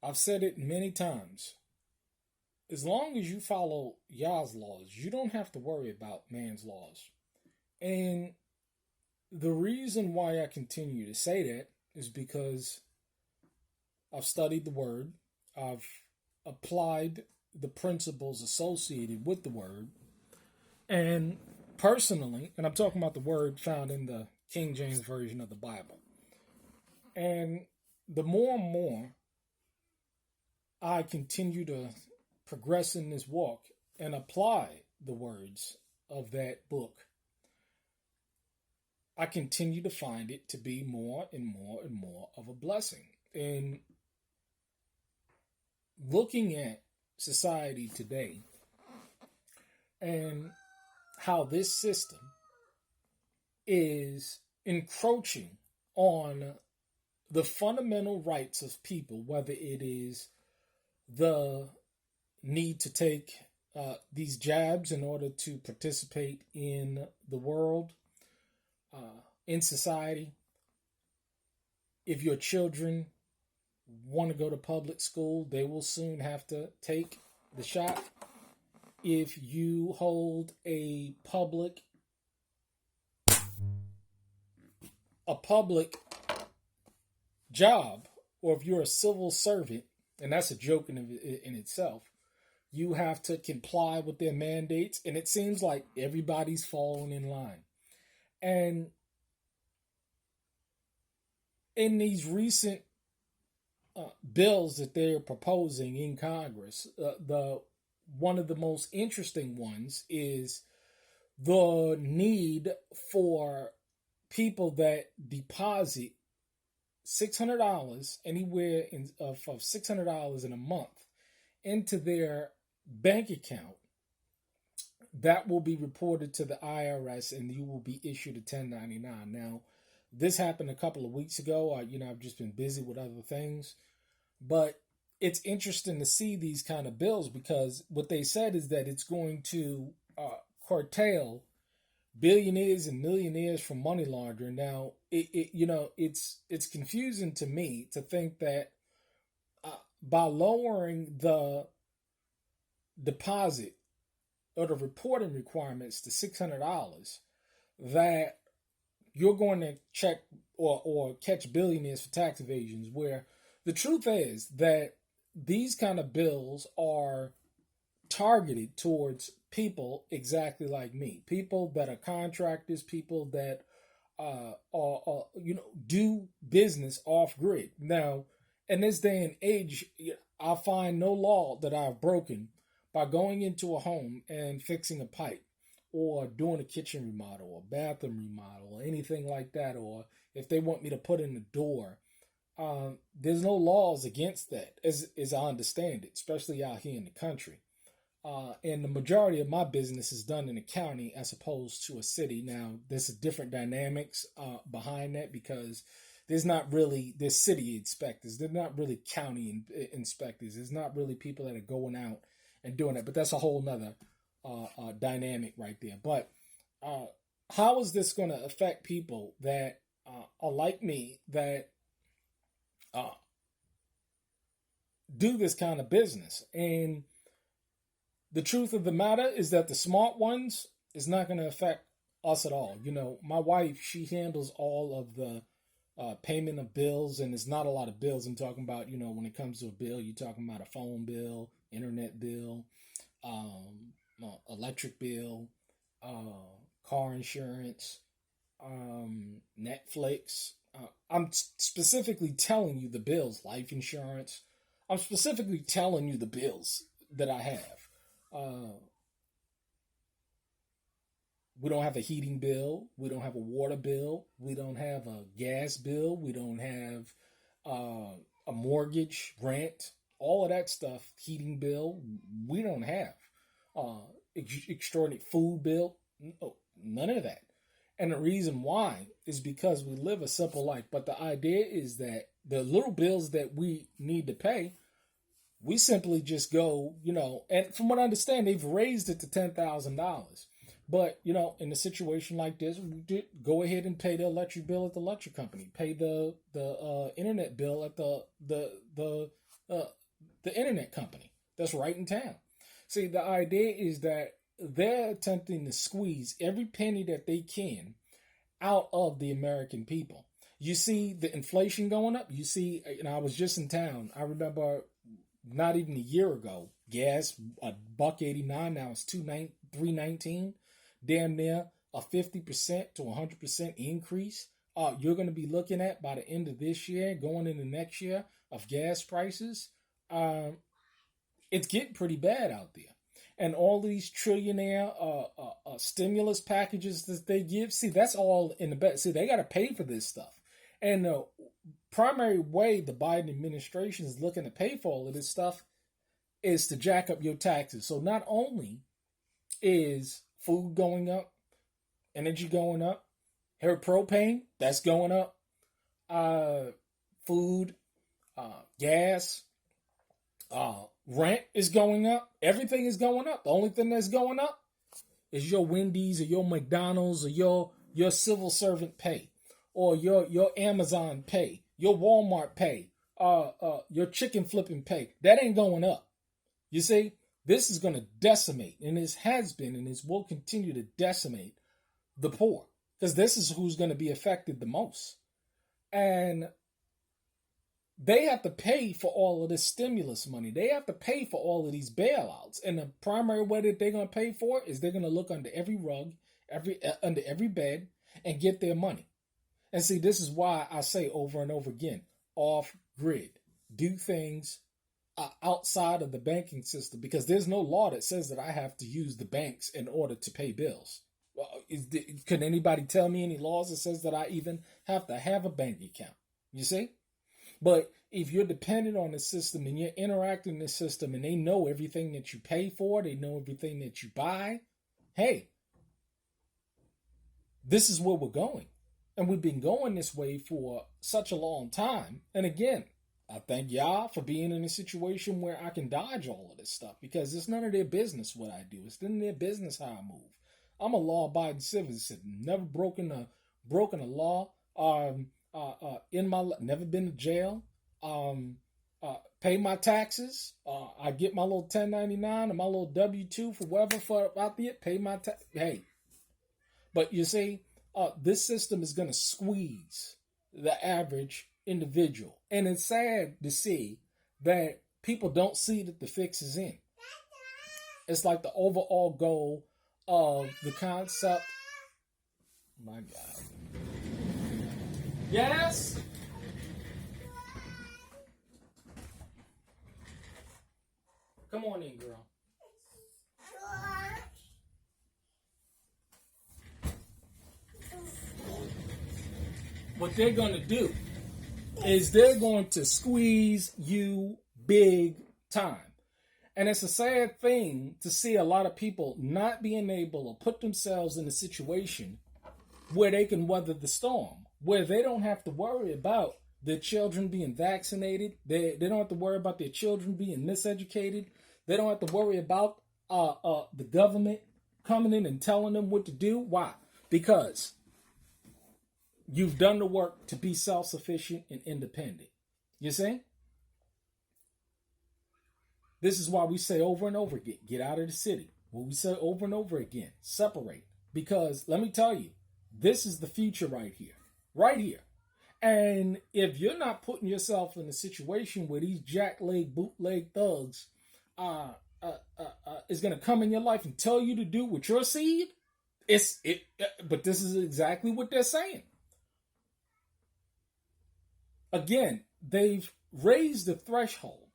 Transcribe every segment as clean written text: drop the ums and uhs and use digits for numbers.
I've said it many times. As long as you follow Yah's laws, you don't have to worry about man's laws. And the reason why I continue to say that is because I've studied the word, I've applied the principles associated with the word, and personally, and I'm talking about the word found in the King James Version of the Bible. And the more and more I continue to progress in this walk and apply the words of that book, I continue to find it to be more and more and more of a blessing. And looking at society today and how this system is encroaching on the fundamental rights of people, whether it is the need to take these jabs in order to participate in the world, in society. If your children want to go to public school, they will soon have to take the shot. If you hold a public job, or if you're a civil servant, and that's a joke in itself, you have to comply with their mandates, and it seems like everybody's falling in line. And in these recent bills that they're proposing in Congress, the one of the most interesting ones is the need for people that deposit $600, anywhere from $600 in a month, into their bank account. That will be reported to the IRS, and you will be issued a 1099. Now, this happened a couple of weeks ago. I've just been busy with other things, but it's interesting to see these kind of bills, because what they said is that it's going to curtail billionaires and millionaires from money laundering. Now, it's confusing to me to think that by lowering the deposit or the reporting requirements to $600, that you're going to check or catch billionaires for tax evasions, where the truth is that these kind of bills are targeted towards people exactly like me, people that are contractors, people that do business off grid. Now, in this day and age, I find no law that I've broken by going into a home and fixing a pipe, or doing a kitchen remodel or bathroom remodel or anything like that, or if they want me to put in a door. There's no laws against that, as I understand it, especially out here in the country. And the majority of my business is done in a county as opposed to a city. Now, there's a different dynamics behind that, because there's city inspectors. They're not really county inspectors. There's not really people that are going out and doing it. But that's a whole nother dynamic right there. But how is this going to affect people that are like me, that do this kind of business? And the truth of the matter is that the smart ones is not going to affect us at all. My wife, she handles all of the payment of bills, and it's not a lot of bills. I'm talking about, when it comes to a bill, you're talking about a phone bill, internet bill, electric bill, car insurance, Netflix. I'm specifically telling you the bills, life insurance. I'm specifically telling you the bills that I have. We don't have a heating bill. We don't have a water bill. We don't have a gas bill. We don't have a mortgage, rent, all of that stuff, heating bill. We don't have extraordinary food bill. No, none of that. And the reason why is because we live a simple life. But the idea is that the little bills that we need to pay, we simply just go, and from what I understand, they've raised it to $10,000. But, in a situation like this, we did go ahead and pay the electric bill at the electric company, pay the internet bill at the uh, the internet company that's right in town. See, the idea is that they're attempting to squeeze every penny that they can out of the American people. You see the inflation going up. You see, and I was just in town. I remember not even a year ago, gas $1.89. Now it's $3.19. Damn near a 50% to 100% increase. You're going to be looking at by the end of this year, going into next year, of gas prices. It's getting pretty bad out there. And all these trillionaire stimulus packages that they give, see, that's all in the back. See, they got to pay for this stuff. And the primary way the Biden administration is looking to pay for all of this stuff is to jack up your taxes. So not only is food going up, energy going up, hair propane, that's going up, food, gas, rent is going up. Everything is going up. The only thing that's going up is your Wendy's or your McDonald's or your civil servant pay, or your Amazon pay, your Walmart pay, your chicken flipping pay. That ain't going up. You see, this is going to decimate, and this has been, and this will continue to decimate the poor, because this is who's going to be affected the most. And they have to pay for all of this stimulus money. They have to pay for all of these bailouts. And the primary way that they're going to pay for it is they're going to look under every rug, under every bed, and get their money. And see, this is why I say over and over again, off grid. Do things outside of the banking system, because there's no law that says that I have to use the banks in order to pay bills. Can anybody tell me any laws that says that I even have to have a bank account? You see? But if you're dependent on the system and you're interacting in the system and they know everything that you pay for, they know everything that you buy, hey, this is where we're going. And we've been going this way for such a long time. And again, I thank y'all for being in a situation where I can dodge all of this stuff, because it's none of their business what I do. It's none of their business how I move. I'm a law-abiding citizen. Never broken a law. In my life, never been to jail. Pay my taxes. I get my little 1099 or my little W-2 for whatever for out there. Pay my tax. Hey, but you see, this system is going to squeeze the average individual, and it's sad to see that people don't see that the fix is in. It's like the overall goal of the concept. My God. Yes. Come on in, girl. What they're going to do is they're going to squeeze you big time. And it's a sad thing to see a lot of people not being able to put themselves in a situation where they can weather the storm, where they don't have to worry about their children being vaccinated. They don't have to worry about their children being miseducated. They don't have to worry about the government coming in and telling them what to do. Why? Because you've done the work to be self-sufficient and independent. You see? This is why we say over and over again, get out of the city. What we say over and over again, separate. Because let me tell you, this is the future right here. Right here. And if you're not putting yourself in a situation where these jackleg, bootleg thugs is going to come in your life and tell you to do with your seed, but this is exactly what they're saying. Again, they've raised the threshold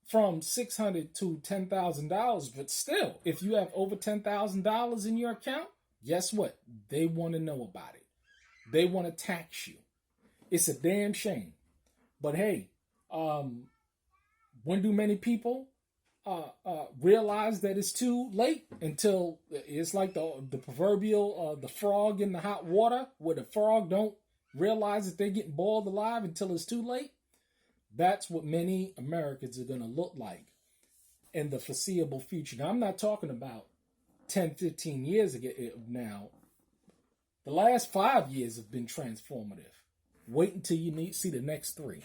from $600 to $10,000, but still, if you have over $10,000 in your account, guess what? They want to know about it. They want to tax you. It's a damn shame. But hey, when do many people realize that it's too late? Until it's like the proverbial the frog in the hot water, where the frog don't realize that they're getting boiled alive until it's too late. That's what many Americans are going to look like in the foreseeable future. Now, I'm not talking about 10, 15 years ago now. The last 5 years have been transformative. Wait until you see the next 3.